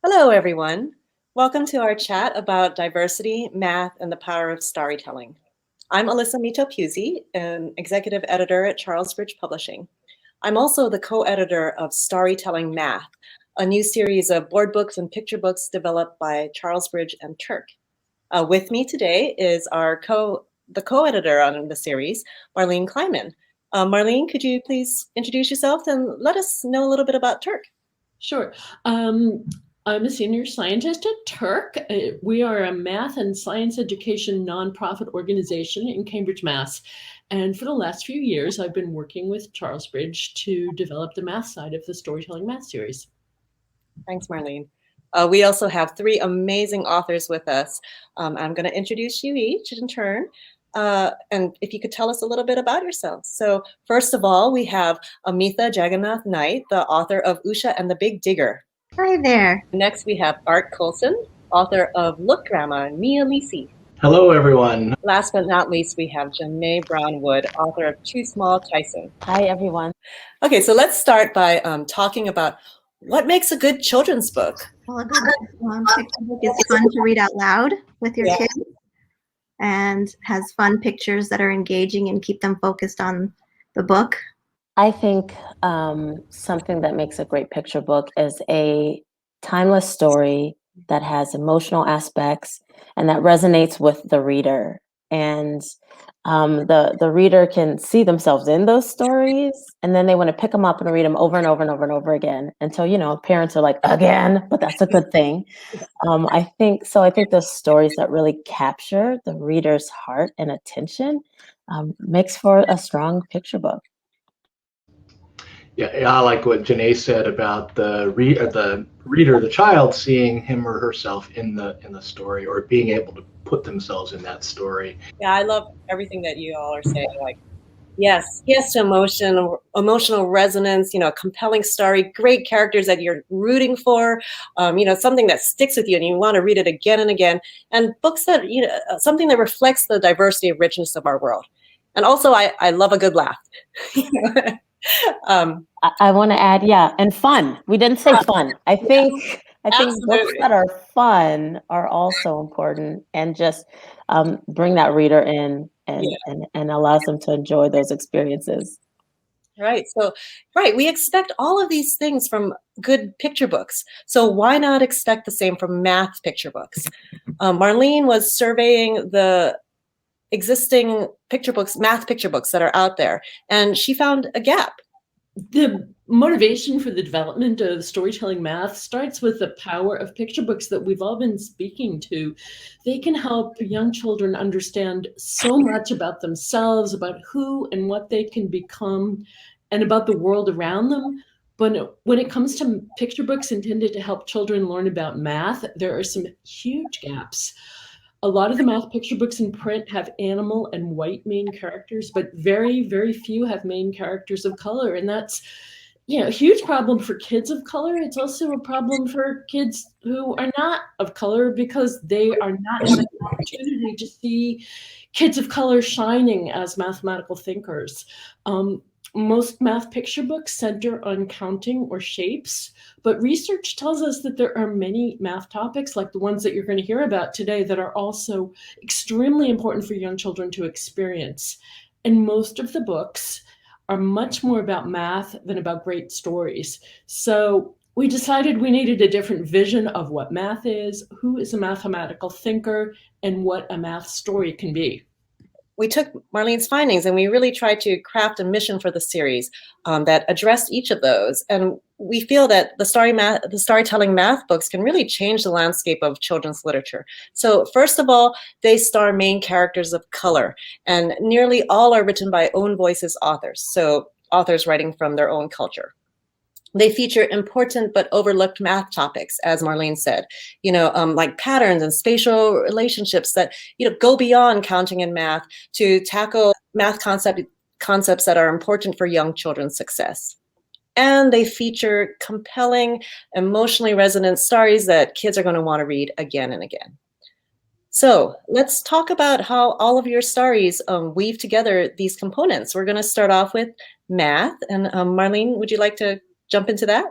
Hello, everyone. Welcome to our chat about diversity, math, and the power of storytelling. I'm Alyssa Mito-Pusey, an executive editor at Charlesbridge Publishing. I'm also the co-editor of Storytelling Math, a new series of board books and picture books developed by Charlesbridge and Turk. With me today is the co-editor on the series, Marlene Kleiman. Marlene, could you please introduce yourself and let us know a little bit about Turk? Sure. I'm a senior scientist at Turk. We are a math and science education nonprofit organization in Cambridge, Mass. And for the last few years, I've been working with Charlesbridge to develop the math side of the Storytelling Math series. Thanks, Marlene. We also have three amazing authors with us. I'm going to introduce you each in turn. And if you could tell us a little bit about yourselves. So first of all, we have Amitha Jagannath Knight, the author of Usha and the Big Digger. Hi there. Next, we have Art Coulson, author of Look Grandma, Mia Lisi. Hello, everyone. Last but not least, we have Janae Brown-Wood, author of Too Small Tyson. Hi, everyone. Okay, so let's start by talking about what makes a good children's book. Well, a good picture book is fun to read out loud with your kids and has fun pictures that are engaging and keep them focused on the book. I think something that makes a great picture book is a timeless story that has emotional aspects and that resonates with the reader. And the reader can see themselves in those stories, and then they want to pick them up and read them over and over and over and over again until, parents are like, again, but that's a good thing. I think those stories that really capture the reader's heart and attention makes for a strong picture book. Yeah, I like what Janae said about the reader, the child, seeing him or herself in the story, or being able to put themselves in that story. Yeah, I love everything that you all are saying. Like, yes, emotional resonance, a compelling story, great characters that you're rooting for, something that sticks with you and you want to read it again and again, and books that, something that reflects the diversity and richness of our world. And also, I love a good laugh. I want to add, and fun. We didn't say fun. I think books that are fun are also important, and just bring that reader in and allows them to enjoy those experiences. Right. So, we expect all of these things from good picture books. So why not expect the same from math picture books? Marlene was surveying the existing math picture books that are out there, and she found a gap. The motivation for the development of storytelling math starts with the power of picture books that we've all been speaking to. They can help young children understand so much about themselves, about who and what they can become, and about the world around them. But when it comes to picture books intended to help children learn about math, there are some huge gaps. A lot of the math picture books in print have animal and white main characters, but very, very few have main characters of color. And that's, a huge problem for kids of color. It's also a problem for kids who are not of color, because they are not given the opportunity to see kids of color shining as mathematical thinkers. Most math picture books center on counting or shapes, but research tells us that there are many math topics, like the ones that you're going to hear about today, that are also extremely important for young children to experience. And most of the books are much more about math than about great stories. So we decided we needed a different vision of what math is, who is a mathematical thinker, and what a math story can be. We took Marlene's findings and we really tried to craft a mission for the series that addressed each of those. And we feel that the storytelling math books can really change the landscape of children's literature. So first of all, they star main characters of color, and nearly all are written by own voices authors. So authors writing from their own culture. They feature important but overlooked math topics, as Marlene said, like patterns and spatial relationships that, go beyond counting and math to tackle math concepts that are important for young children's success. And they feature compelling, emotionally resonant stories that kids are going to want to read again and again. So let's talk about how all of your stories weave together these components. We're going to start off with math. And Marlene, would you like to jump into that?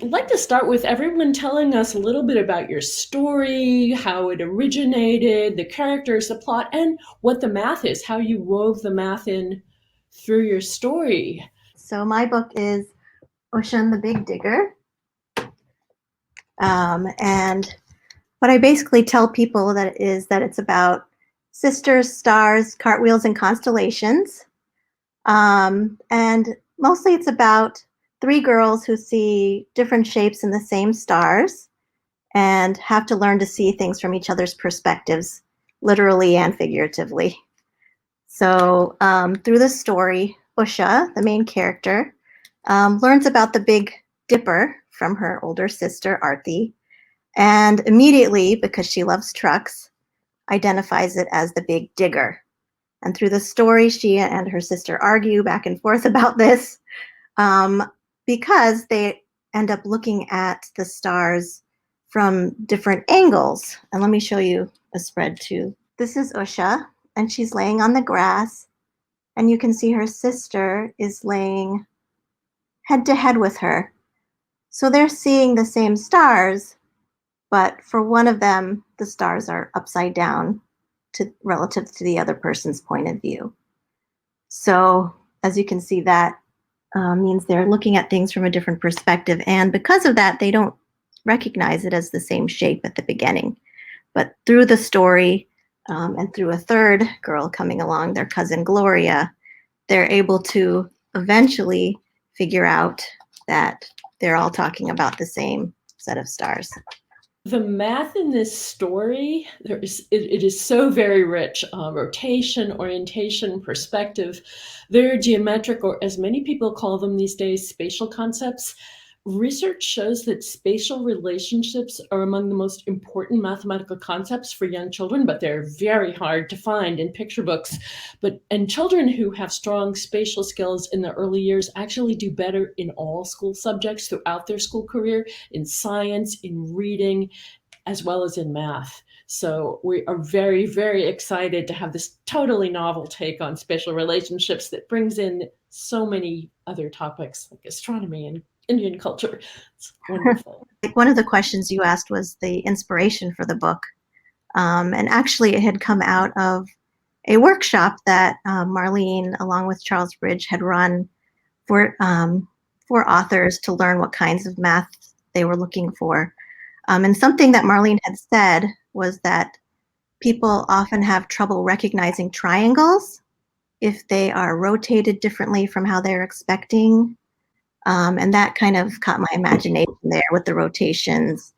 I'd like to start with everyone telling us a little bit about your story, how it originated, the characters, the plot, and what the math is, how you wove the math in through your story. So my book is Ocean the Big Digger. And what I basically tell people that it's about sisters, stars, cartwheels, and constellations. And mostly it's about three girls who see different shapes in the same stars and have to learn to see things from each other's perspectives, literally and figuratively. So through the story, Usha, the main character, learns about the Big Dipper from her older sister, Arthi, and immediately, because she loves trucks, identifies it as the Big Digger. And through the story, she and her sister argue back and forth about this because they end up looking at the stars from different angles. And let me show you a spread too. This is Usha, and she's laying on the grass, and you can see her sister is laying head to head with her. So they're seeing the same stars, but for one of them, the stars are upside down relative to the other person's point of view. So as you can see, that means they're looking at things from a different perspective. And because of that, they don't recognize it as the same shape at the beginning. But through the story and through a third girl coming along, their cousin Gloria, they're able to eventually figure out that they're all talking about the same set of stars. The math in this story, it is so very rich. Rotation, orientation, perspective. They're geometric, or as many people call them these days, spatial concepts. Research shows that spatial relationships are among the most important mathematical concepts for young children, but they're very hard to find in picture books. And children who have strong spatial skills in the early years actually do better in all school subjects throughout their school career, in science, in reading, as well as in math. So we are very, very excited to have this totally novel take on spatial relationships that brings in so many other topics like astronomy and Indian culture. It's wonderful. One of the questions you asked was the inspiration for the book. And actually it had come out of a workshop that Marlene, along with Charles Bridge, had run for authors to learn what kinds of math they were looking for. And something that Marlene had said was that people often have trouble recognizing triangles if they are rotated differently from how they're expecting. And that kind of caught my imagination there with the rotations,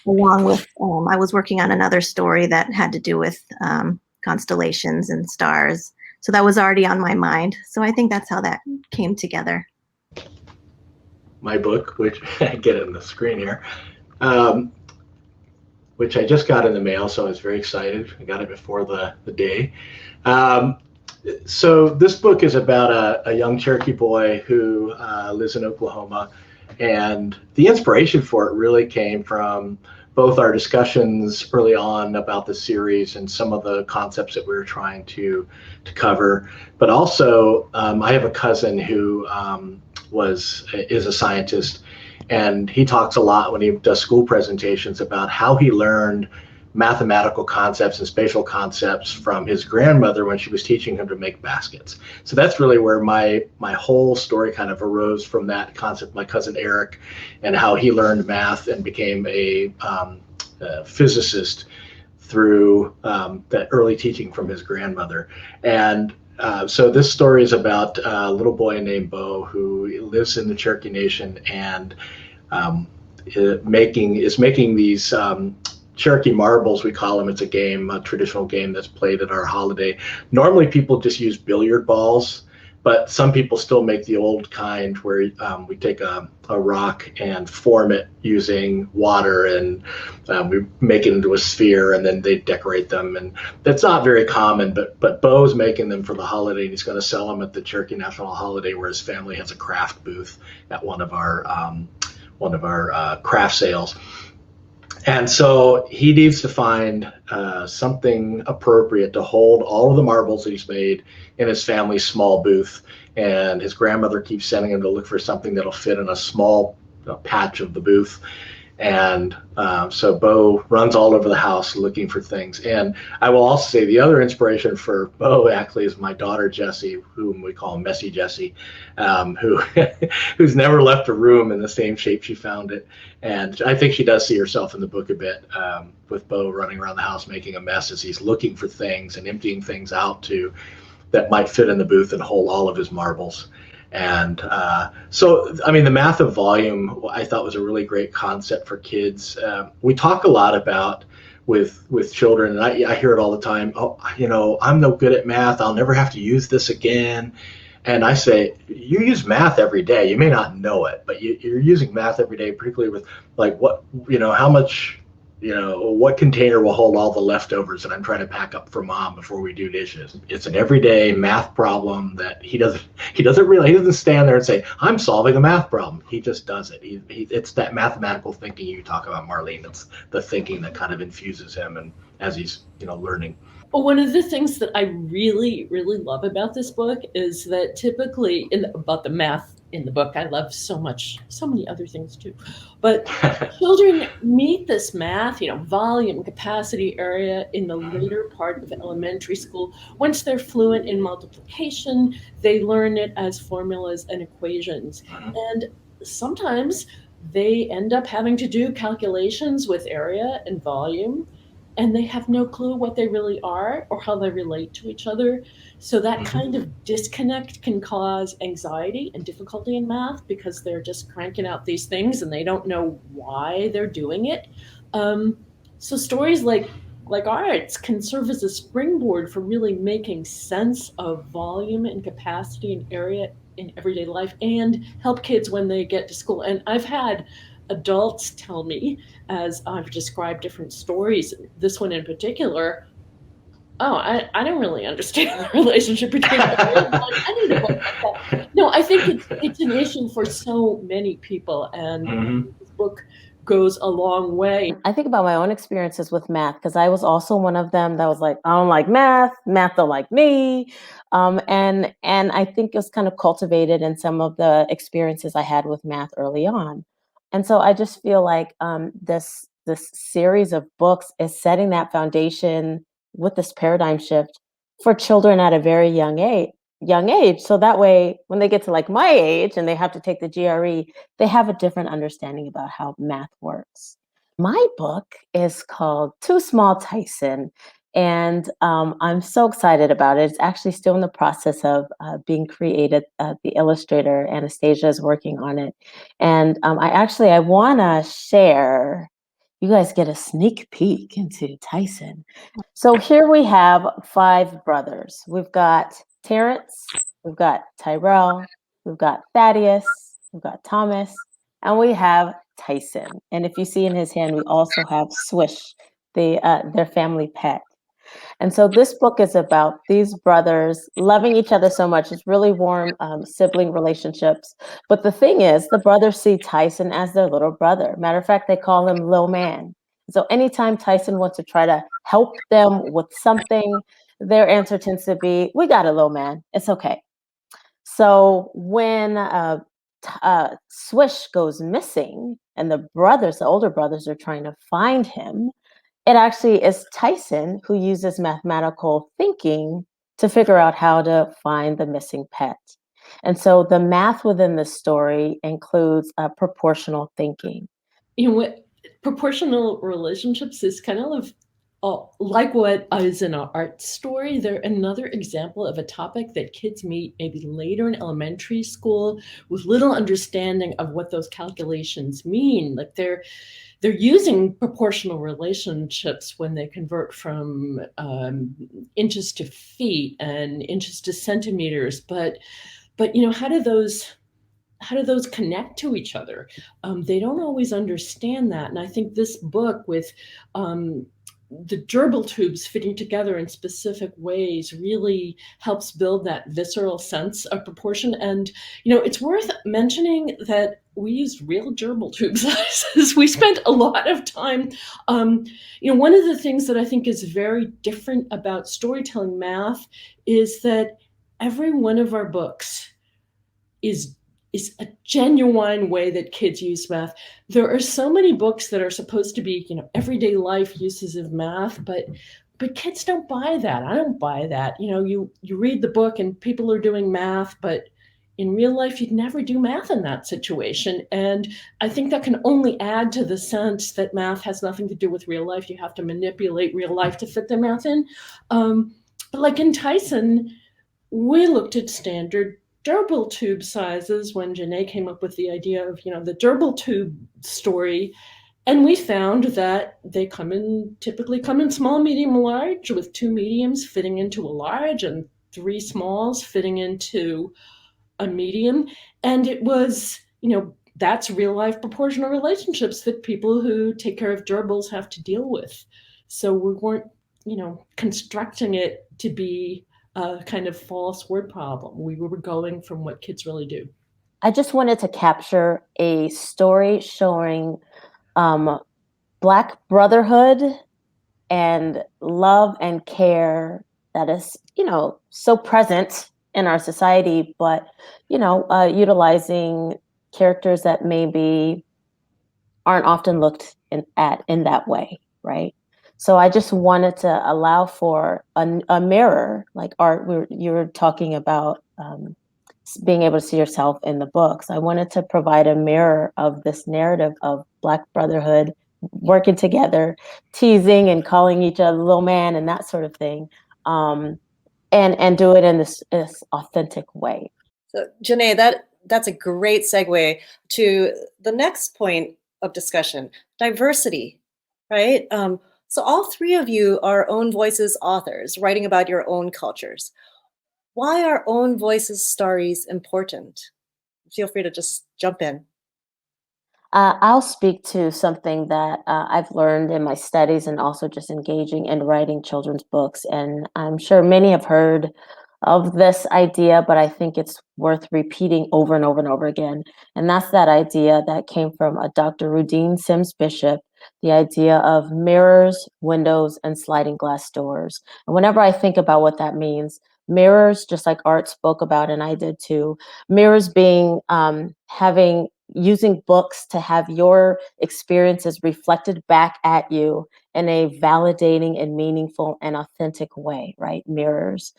along with, I was working on another story that had to do with constellations and stars. So that was already on my mind. So I think that's how that came together. My book, which I get it on the screen here, which I just got in the mail, so I was very excited. I got it before the day. So this book is about a young Cherokee boy who lives in Oklahoma, and the inspiration for it really came from both our discussions early on about the series and some of the concepts that we were trying to cover, but also I have a cousin who is a scientist, and he talks a lot when he does school presentations about how he learned mathematical concepts and spatial concepts from his grandmother when she was teaching him to make baskets. So that's really where my whole story kind of arose, from that concept, my cousin Eric, and how he learned math and became a physicist through that early teaching from his grandmother. And so this story is about a little boy named Bo who lives in the Cherokee Nation and is making these Cherokee marbles, we call them. It's a game, a traditional game that's played at our holiday. Normally people just use billiard balls, but some people still make the old kind where we take a rock and form it using water, and we make it into a sphere, and then they decorate them. And that's not very common, but Bo's making them for the holiday, and he's going to sell them at the Cherokee National Holiday, where his family has a craft booth at one of our craft sales. And so he needs to find something appropriate to hold all of the marbles that he's made in his family's small booth. And his grandmother keeps sending him to look for something that'll fit in a small patch of the booth. And so Bo runs all over the house looking for things. And I will also say the other inspiration for Bo actually is my daughter Jessie, whom we call Messy Jessie, who who's never left a room in the same shape she found it. And I think she does see herself in the book a bit, with Bo running around the house making a mess as he's looking for things and emptying things out to that might fit in the booth and hold all of his marbles. And so, I mean, the math of volume, I thought was a really great concept for kids. We talk a lot about with children, and I hear it all the time. Oh, I'm no good at math. I'll never have to use this again. And I say, you use math every day. You may not know it, but you're using math every day, particularly with like how much, what container will hold all the leftovers that I'm trying to pack up for mom before we do dishes. It's an everyday math problem that he doesn't stand there and say, I'm solving a math problem. He just does it. It's that mathematical thinking you talk about, Marlene. It's the thinking that kind of infuses him and as he's, learning. Well, one of the things that I really, really love about this book is that typically about the math in the book, I love so many other things too. But children meet this math, volume, capacity, area in the later part of elementary school. Once they're fluent in multiplication, they learn it as formulas and equations. And sometimes they end up having to do calculations with area and volume, and they have no clue what they really are or how they relate to each other. So that kind of disconnect can cause anxiety and difficulty in math because they're just cranking out these things and they don't know why they're doing it. So stories like ours can serve as a springboard for really making sense of volume and capacity and area in everyday life and help kids when they get to school. And I've had adults tell me, as I've described different stories, this one in particular, I don't really understand the relationship between I need a book like that. No, I think it's an issue for so many people, and this book goes a long way. I think about my own experiences with math because I was also one of them that was like, I don't like math don't like me. And I think it was kind of cultivated in some of the experiences I had with math early on. And so I just feel like this series of books is setting that foundation with this paradigm shift for children at a very young age. So that way, when they get to like my age and they have to take the GRE, they have a different understanding about how math works. My book is called Small Tyson, and I'm so excited about it. It's actually still in the process of being created. The illustrator Anastasia is working on it, and I want to share. You guys get a sneak peek into Tyson. So here we have 5 brothers. We've got Terrence, we've got Tyrell, we've got Thaddeus, we've got Thomas, and we have Tyson. And if you see in his hand, we also have Swish, their family pet. And so this book is about these brothers loving each other so much. It's really warm sibling relationships. But the thing is, the brothers see Tyson as their little brother. Matter of fact, they call him Lil Man. So anytime Tyson wants to try to help them with something, their answer tends to be, we got it, Lil Man. It's okay. So when Swish goes missing and the older brothers are trying to find him, it actually is Tyson who uses mathematical thinking to figure out how to find the missing pet. And so the math within the story includes proportional thinking. What proportional relationships is kind of like what is in an art story. They're another example of a topic that kids meet maybe later in elementary school with little understanding of what those calculations mean. Like they're using proportional relationships when they convert from inches to feet and inches to centimeters. But how do those connect to each other? They don't always understand that. And I think this book with the gerbil tubes fitting together in specific ways really helps build that visceral sense of proportion. And, it's worth mentioning that we used real gerbil tube sizes. We spent a lot of time. One of the things that I think is very different about storytelling math is that every one of our books is is a genuine way that kids use math. There are so many books that are supposed to be, everyday life uses of math, but kids don't buy that. I don't buy that. You read the book and people are doing math, but in real life, you'd never do math in that situation. And I think that can only add to the sense that math has nothing to do with real life. You have to manipulate real life to fit the math in. But like in Tyson, we looked at standard durable tube sizes when Janae came up with the idea of, the durable tube story. And we found that they typically come in small, medium, large, with 2 mediums fitting into a large and 3 smalls fitting into a medium. And it was, that's real life proportional relationships that people who take care of durables have to deal with. So we weren't, constructing it to be a kind of false word problem. We were going from what kids really do. I just wanted to capture a story showing Black brotherhood and love and care that is, so present in our society, but, utilizing characters that maybe aren't often looked at in that way, right? So I just wanted to allow for a mirror, like art. You were talking about being able to see yourself in the books. I wanted to provide a mirror of this narrative of Black brotherhood, working together, teasing and calling each other little man and that sort of thing, and do it in this authentic way. So, Janae, that's a great segue to the next point of discussion: diversity, right? So all 3 of you are own voices authors, writing about your own cultures. Why are own voices stories important? Feel free to just jump in. I'll speak to something that I've learned in my studies and also just engaging in writing children's books. And I'm sure many have heard of this idea, but I think it's worth repeating over and over and over again. And that's that idea that came from a Dr. Rudine Sims Bishop, the idea of mirrors, windows, and sliding glass doors. And whenever I think about what that means, mirrors, just like Art spoke about, and I did too, mirrors being using books to have your experiences reflected back at you in a validating and meaningful and authentic way, right? Mirrors.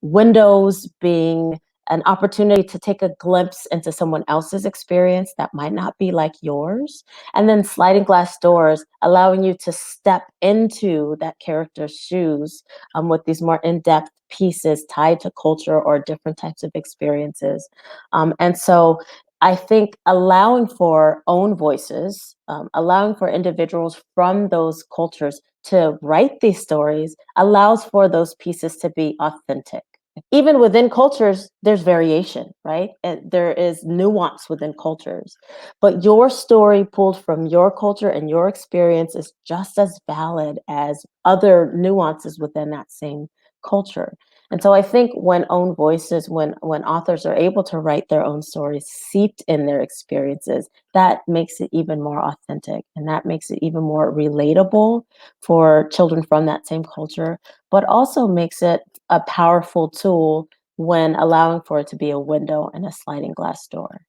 Windows being an opportunity to take a glimpse into someone else's experience that might not be like yours. And then sliding glass doors, allowing you to step into that character's shoes with these more in-depth pieces tied to culture or different types of experiences. And so I think allowing for own voices, allowing for individuals from those cultures to write these stories allows for those pieces to be authentic. Even within cultures, there's variation, right? There is nuance within cultures. But your story pulled from your culture and your experience is just as valid as other nuances within that same culture. And so I think when own voices, when authors are able to write their own stories seeped in their experiences, that makes it even more authentic, and that makes it even more relatable for children from that same culture, but also makes it a powerful tool when allowing for it to be a window and a sliding glass door.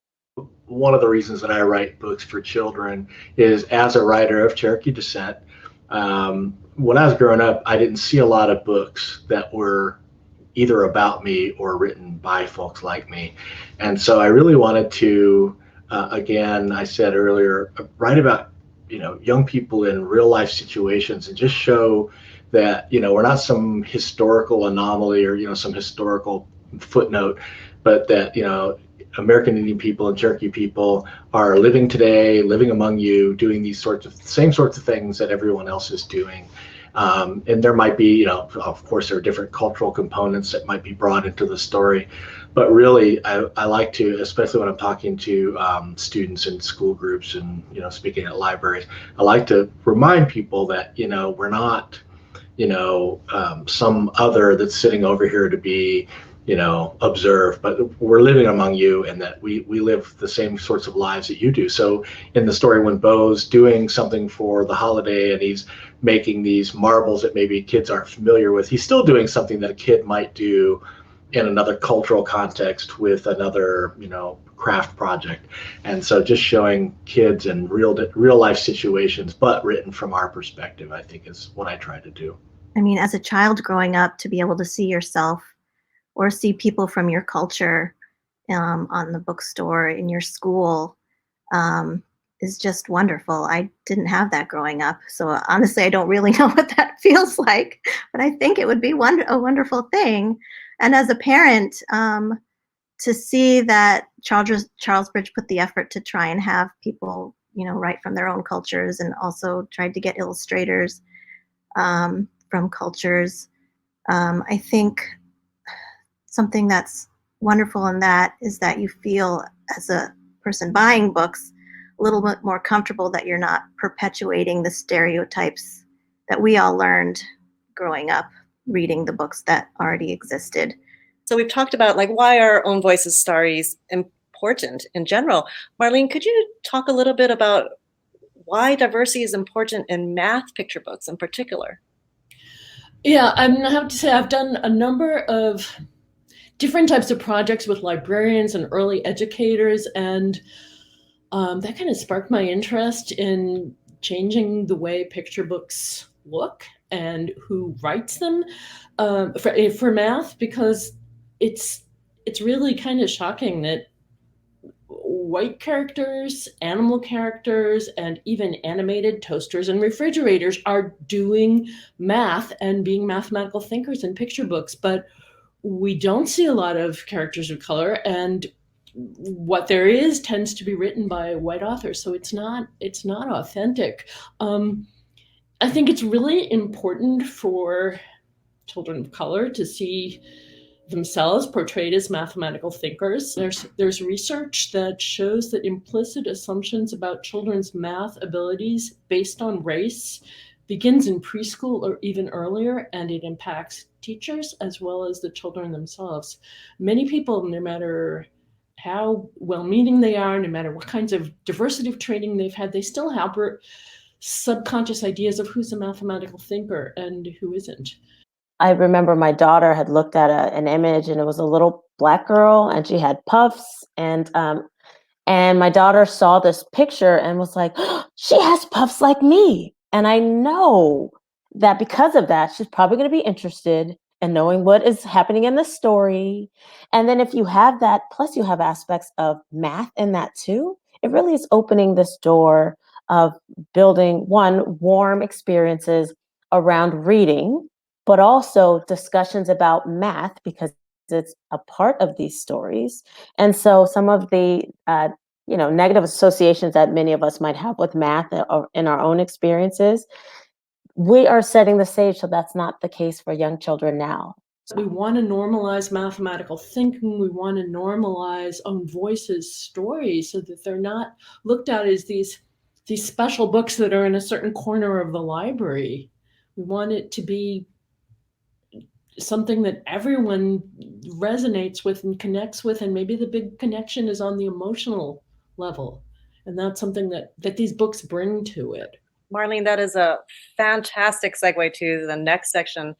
One of the reasons that I write books for children is, as a writer of Cherokee descent, when I was growing up, I didn't see a lot of books that were either about me or written by folks like me. And so I really wanted to, again, I said earlier, write about, young people in real life situations and just show that, we're not some historical anomaly or, some historical footnote, but that, American Indian people and Cherokee people are living today, living among you, doing these same sorts of things that everyone else is doing. And there might be, of course, there are different cultural components that might be brought into the story. But really, I like to, especially when I'm talking to students in school groups and, speaking at libraries, I like to remind people that, we're not, some other that's sitting over here to be, observe, but we're living among you, and that we live the same sorts of lives that you do. So in the story, when Bo's doing something for the holiday and he's making these marbles that maybe kids aren't familiar with, he's still doing something that a kid might do in another cultural context with another, craft project. And so just showing kids in real life situations, but written from our perspective, I think is what I try to do. I mean, as a child growing up, to be able to see yourself or see people from your culture on the bookstore in your school um, is just wonderful. I didn't have that growing up, so honestly, I don't really know what that feels like. But I think it would be a wonderful thing. And as a parent, to see that Charlesbridge put the effort to try and have people, write from their own cultures, and also tried to get illustrators from cultures. I think something that's wonderful in that is that you feel, as a person buying books, a little bit more comfortable that you're not perpetuating the stereotypes that we all learned growing up reading the books that already existed. So we've talked about like why our own voices stories important in general. Marlene, could you talk a little bit about why diversity is important in math picture books in particular? Yeah, I have to say I've done a number of different types of projects with librarians and early educators, and that kind of sparked my interest in changing the way picture books look and who writes them for math, because it's really kind of shocking that white characters, animal characters, and even animated toasters and refrigerators are doing math and being mathematical thinkers in picture books, but we don't see a lot of characters of color, and what there is tends to be written by white authors, so it's not authentic. I think it's really important for children of color to see themselves portrayed as mathematical thinkers. There's research that shows that implicit assumptions about children's math abilities based on race begins in preschool or even earlier, and it impacts teachers as well as the children themselves. Many people, no matter how well-meaning they are, no matter what kinds of diversity of training they've had, they still harbor subconscious ideas of who's a mathematical thinker and who isn't. I remember my daughter had looked at an image, and it was a little black girl, and she had puffs, and my daughter saw this picture and was like, "Oh, she has puffs like me." And I know that because of that, she's probably going to be interested in knowing what is happening in the story. And then if you have that, plus you have aspects of math in that too, it really is opening this door of building warm experiences around reading, but also discussions about math because it's a part of these stories. And so some of the negative associations that many of us might have with math or in our own experiences, we are setting the stage so that's not the case for young children now. We want to normalize mathematical thinking. We want to normalize own voices stories so that they're not looked at as these special books that are in a certain corner of the library. We want it to be something that everyone resonates with and connects with, and maybe the big connection is on the emotional level, and that's something that these books bring to it. Marlene, that is a fantastic segue to the next section,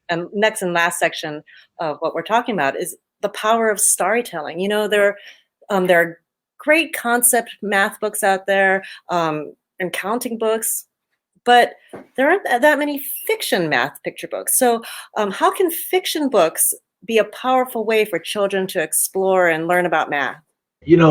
and next and last section of what we're talking about is the power of storytelling. There are great concept math books out there, and counting books, but there aren't that many fiction math picture books. So how can fiction books be a powerful way for children to explore and learn about math?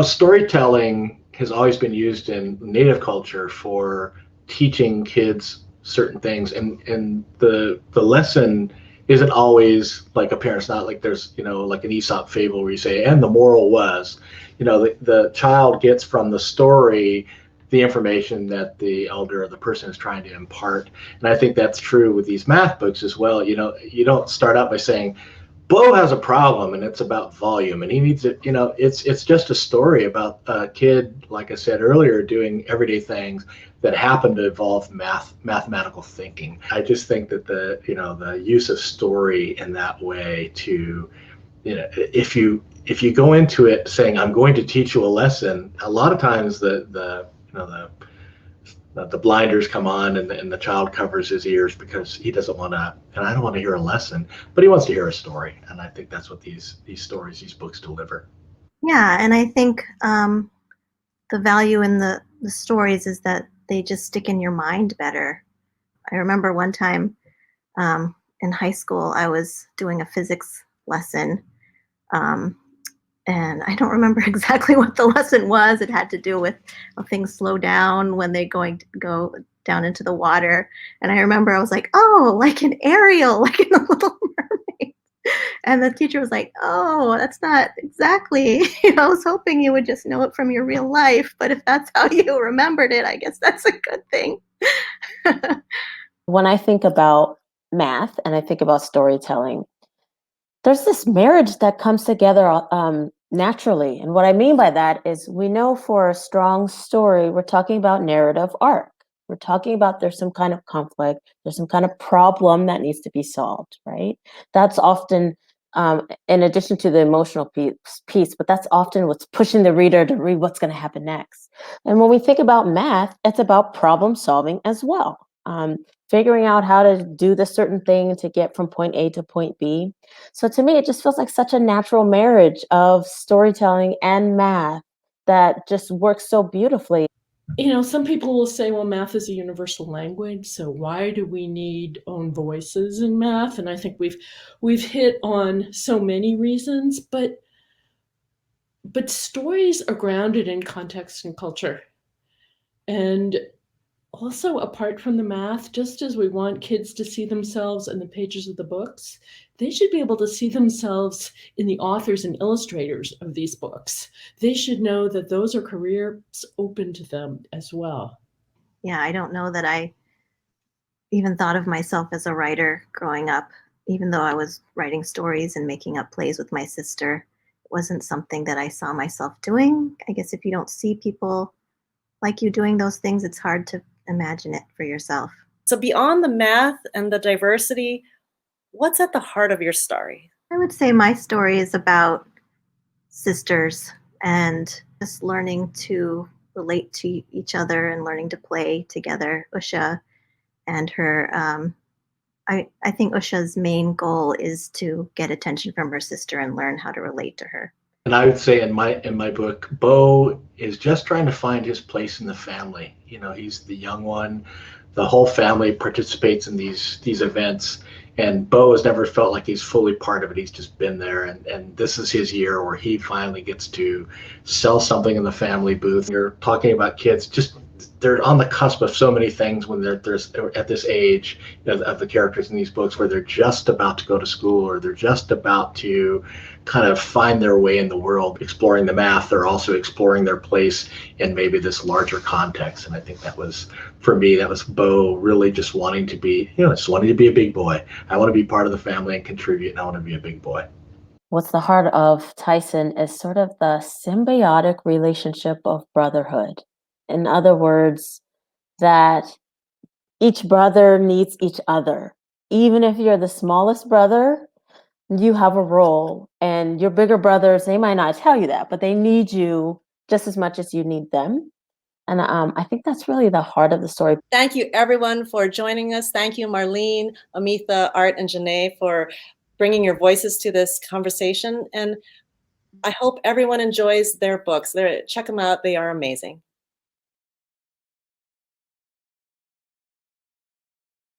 Storytelling has always been used in Native culture for teaching kids certain things, and the lesson isn't always like a parent's not like there's like an Aesop fable where you say and the moral was the child gets from the story the information that the elder or the person is trying to impart. And I think that's true with these math books as well. You don't start out by saying Bo has a problem and it's about volume and he needs it. It's just a story about a kid, like I said earlier, doing everyday things that happen to involve mathematical thinking. I just think that the use of story in that way to, if you go into it saying I'm going to teach you a lesson, a lot of times the blinders come on and the child covers his ears because he doesn't want to, and I don't want to hear a lesson, but he wants to hear a story. And I think that's what these stories, these books deliver. Yeah, and I think the value in the stories is that they just stick in your mind better. I remember one time in high school, I was doing a physics lesson, um, and I don't remember exactly what the lesson was. It had to do with how things slow down when they're going to go down into the water. And I remember I was like, "Oh, like an Ariel, like in the Little Mermaid." And the teacher was like, "Oh, that's not exactly. I was hoping you would just know it from your real life, but if that's how you remembered it, I guess that's a good thing." When I think about math and I think about storytelling, there's this marriage that comes together naturally. And what I mean by that is we know for a strong story, we're talking about narrative arc. We're talking about there's some kind of conflict, there's some kind of problem that needs to be solved, right? That's often, in addition to the emotional piece, but that's often what's pushing the reader to read what's going to happen next. And when we think about math, it's about problem solving as well. Figuring out how to do this certain thing to get from point A to point B. So to me, it just feels like such a natural marriage of storytelling and math that just works so beautifully. Some people will say, well, math is a universal language, so why do we need own voices in math? And I think we've hit on so many reasons, but stories are grounded in context and culture. And also, apart from the math, just as we want kids to see themselves in the pages of the books, they should be able to see themselves in the authors and illustrators of these books. They should know that those are careers open to them as well. Yeah, I don't know that I even thought of myself as a writer growing up, even though I was writing stories and making up plays with my sister. It wasn't something that I saw myself doing. I guess if you don't see people like you doing those things, it's hard to imagine it for yourself. So beyond the math and the diversity, what's at the heart of your story? I would say my story is about sisters and just learning to relate to each other and learning to play together. Usha and her, I think Usha's main goal is to get attention from her sister and learn how to relate to her. And I would say in my book, Bo is just trying to find his place in the family. He's the young one. The whole family participates in these events, and Bo has never felt like he's fully part of it. He's just been there, and this is his year where he finally gets to sell something in the family booth. You're talking about kids, just they're on the cusp of so many things when there's at this age of the characters in these books where they're just about to go to school or they're just about to kind of find their way in the world, exploring the math. They're also exploring their place in maybe this larger context. And I think that was, for me, that was Bo really just wanting to be, just wanting to be a big boy. I want to be part of the family and contribute, and I want to be a big boy. What's the heart of Tyson is sort of the symbiotic relationship of brotherhood. In other words, that each brother needs each other. Even if you're the smallest brother, you have a role, and your bigger brothers, they might not tell you that, but they need you just as much as you need them. And I think that's really the heart of the story. Thank you, everyone, for joining us. Thank you, Marlene, Amitha, Art, and Janae, for bringing your voices to this conversation. And I hope everyone enjoys their books. Check them out. They are amazing.